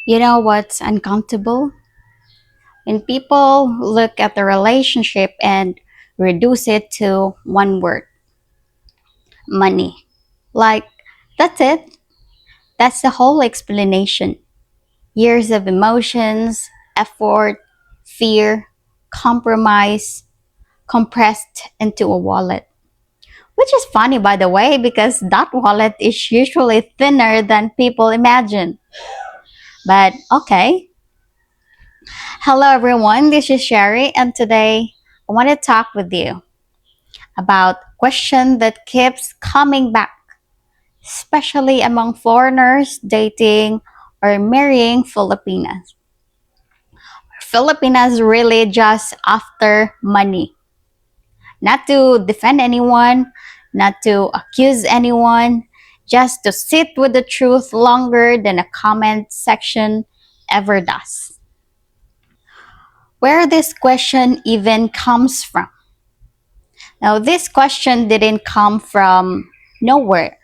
You know what's uncomfortable? When people look at the relationship and reduce it to one word: money. Like, that's it. That's the whole explanation. Years of emotions, effort, fear, compromise, compressed into a wallet. Which is funny, by the way, because that wallet is usually thinner than people imagine. But okay. Hello, everyone. This is Sherry, and today I want to talk with you about a question that keeps coming back, especially among foreigners dating or marrying Filipinas. Filipinas really just after money. Not to defend anyone, not to accuse anyone, just to sit with the truth longer than a comment section ever does. Where this question even comes from. Now, this question didn't come from nowhere.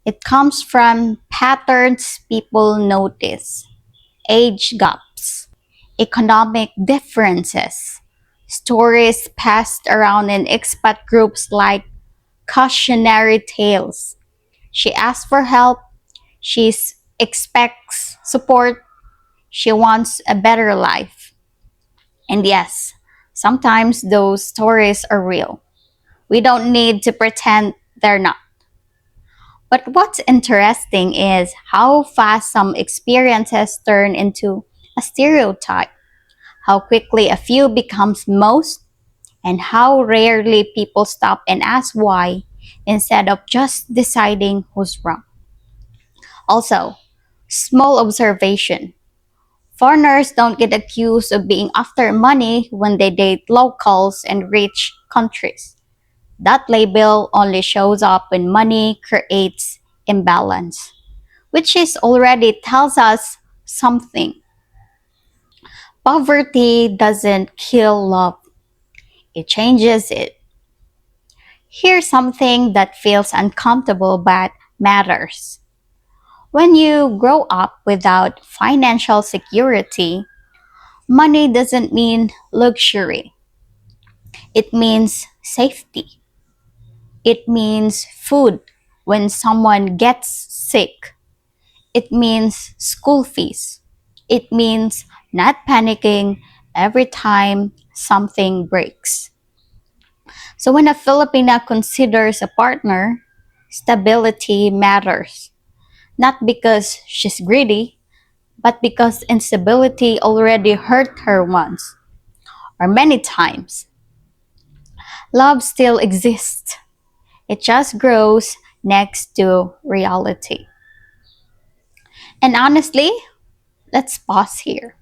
It comes from patterns people notice, age gaps, economic differences, stories passed around in expat groups like cautionary tales. She asks for help, she expects support, she wants a better life. And yes, sometimes those stories are real. We don't need to pretend they're not. But what's interesting is how fast some experiences turn into a stereotype, how quickly a few becomes most, and how rarely people stop and ask why instead of just deciding who's wrong. Also, small observation. Foreigners don't get accused of being after money when they date locals in rich countries. That label only shows up when money creates imbalance, which is already tells us something. Poverty doesn't kill love, it changes it. Here's something that feels uncomfortable but matters. When you grow up without financial security, money doesn't mean luxury. It means safety. It means food when someone gets sick. It means school fees. It means not panicking every time something breaks. So when a Filipina considers a partner, stability matters. Not because she's greedy, but because instability already hurt her once or many times. Love still exists. It just grows next to reality. And honestly, let's pause here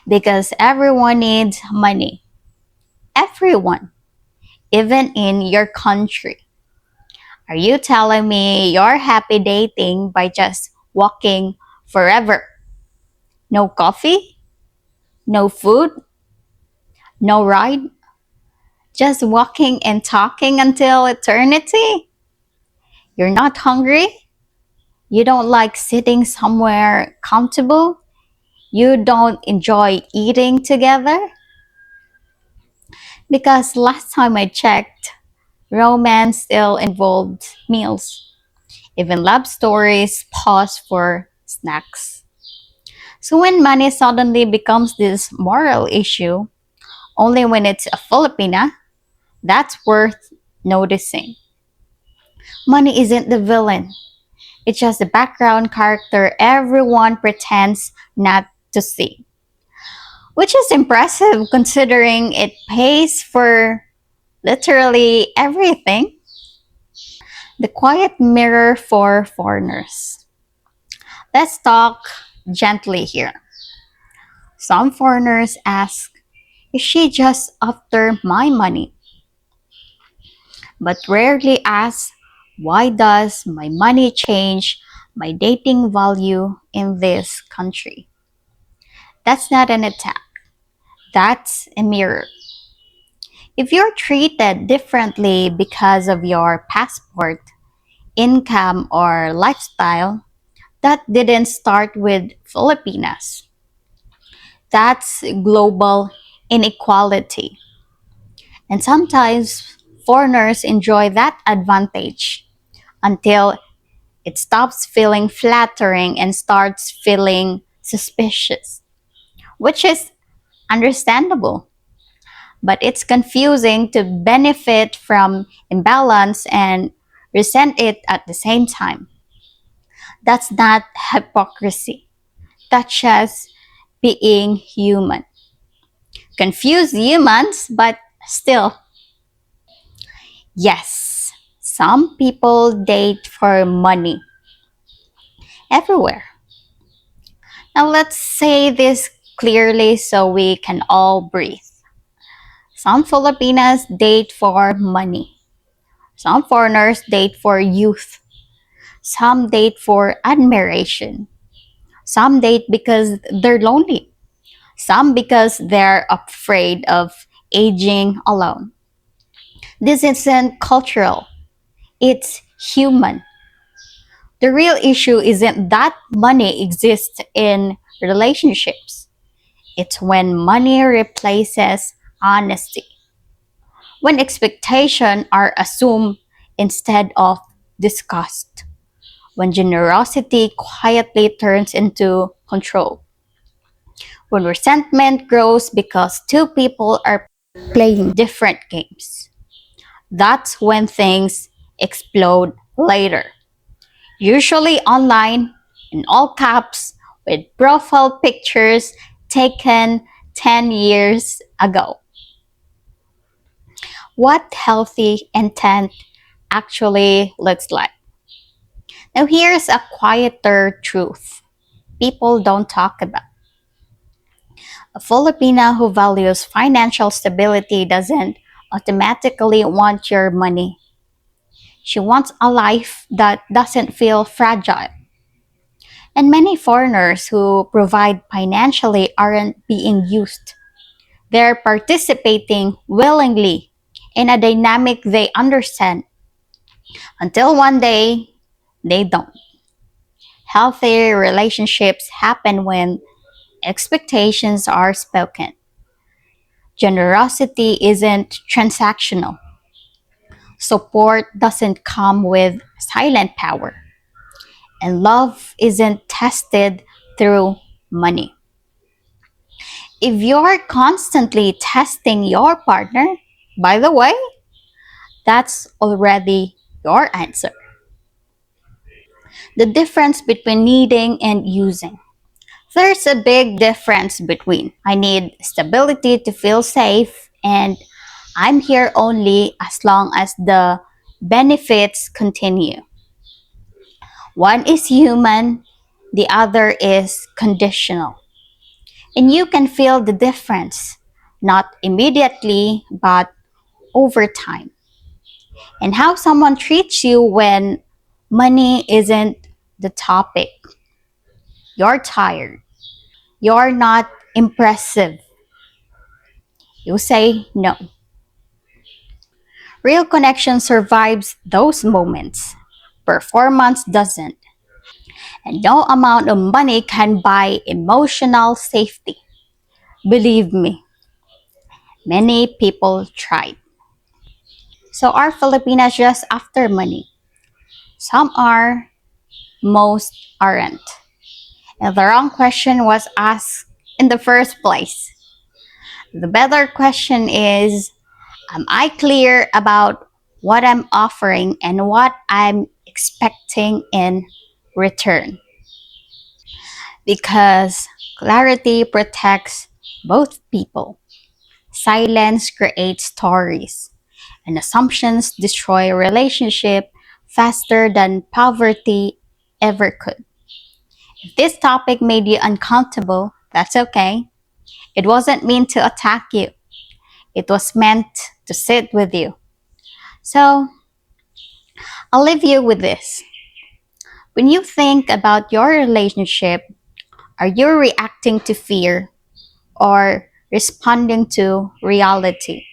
because everyone needs money. Everyone, even in your country. Are you telling me you're happy dating by just walking forever? No coffee? No food? No ride? Just walking and talking until eternity? You're not hungry? You don't like sitting somewhere comfortable? You don't enjoy eating together? Because last time I checked, romance still involved meals. Even love stories pause for snacks. So when money suddenly becomes this moral issue, only when it's a Filipina, that's worth noticing. Money isn't the villain. It's just the background character everyone pretends not to see. Which is impressive considering it pays for literally everything. The quiet mirror for foreigners. Let's talk gently here. Some foreigners ask, is she just after my money? But rarely ask, why does my money change my dating value in this country? That's not an attack, that's a mirror. If you're treated differently because of your passport, income, or lifestyle, That didn't start with Filipinas. That's global inequality. And sometimes foreigners enjoy that advantage until it stops feeling flattering and starts feeling suspicious, which is understandable. But it's confusing to benefit from imbalance and resent it at the same time. That's not hypocrisy. That's just being human. Confused humans, but still, yes, some people date for money everywhere. Now let's say this clearly so we can all breathe. Some Filipinas date for money. Some foreigners date for youth. Some date for admiration. Some date because they're lonely. Some because they're afraid of aging alone. This isn't cultural, it's human. The real issue isn't that money exists in relationships, it's when money replaces honesty, when expectations are assumed instead of discussed, when generosity quietly turns into control, when resentment grows because two people are playing different games. That's when things explode later. Usually online, in all caps, with profile pictures taken 10 years ago. What healthy intent actually looks like. Now, here's a quieter truth people don't talk about. A Filipina who values financial stability doesn't automatically want your money. She wants a life that doesn't feel fragile. And many foreigners who provide financially aren't being used. They're participating willingly in a dynamic they understand until one day they don't. Healthy relationships happen when expectations are spoken. Generosity isn't transactional. Support doesn't come with silent power. And love isn't tested through money. If you're constantly testing your partner, by the way, that's already your answer. The difference between needing and using. There's a big difference between I need stability to feel safe and I'm here only as long as the benefits continue. One is human, the other is conditional. And you can feel the difference, not immediately, but over time. And how someone treats you when money isn't the topic. You're tired. You're not impressive. You say no. Real connection survives those moments. Performance doesn't. And no amount of money can buy emotional safety. Believe me, many people tried. So are Filipinas just after money? Some are, most aren't. And the wrong question was asked in the first place. The better question is, am I clear about what I'm offering and what I'm expecting in return? Because clarity protects both people. Silence creates stories, and assumptions destroy a relationship faster than poverty ever could. If this topic made you uncomfortable, that's okay. It wasn't meant to attack you. It was meant to sit with you. So, I'll leave you with this. When you think about your relationship, are you reacting to fear or responding to reality?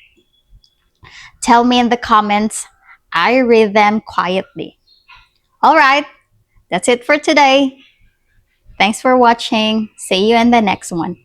Tell me in the comments. I read them quietly. All right, that's it for today. Thanks for watching. See you in the next one.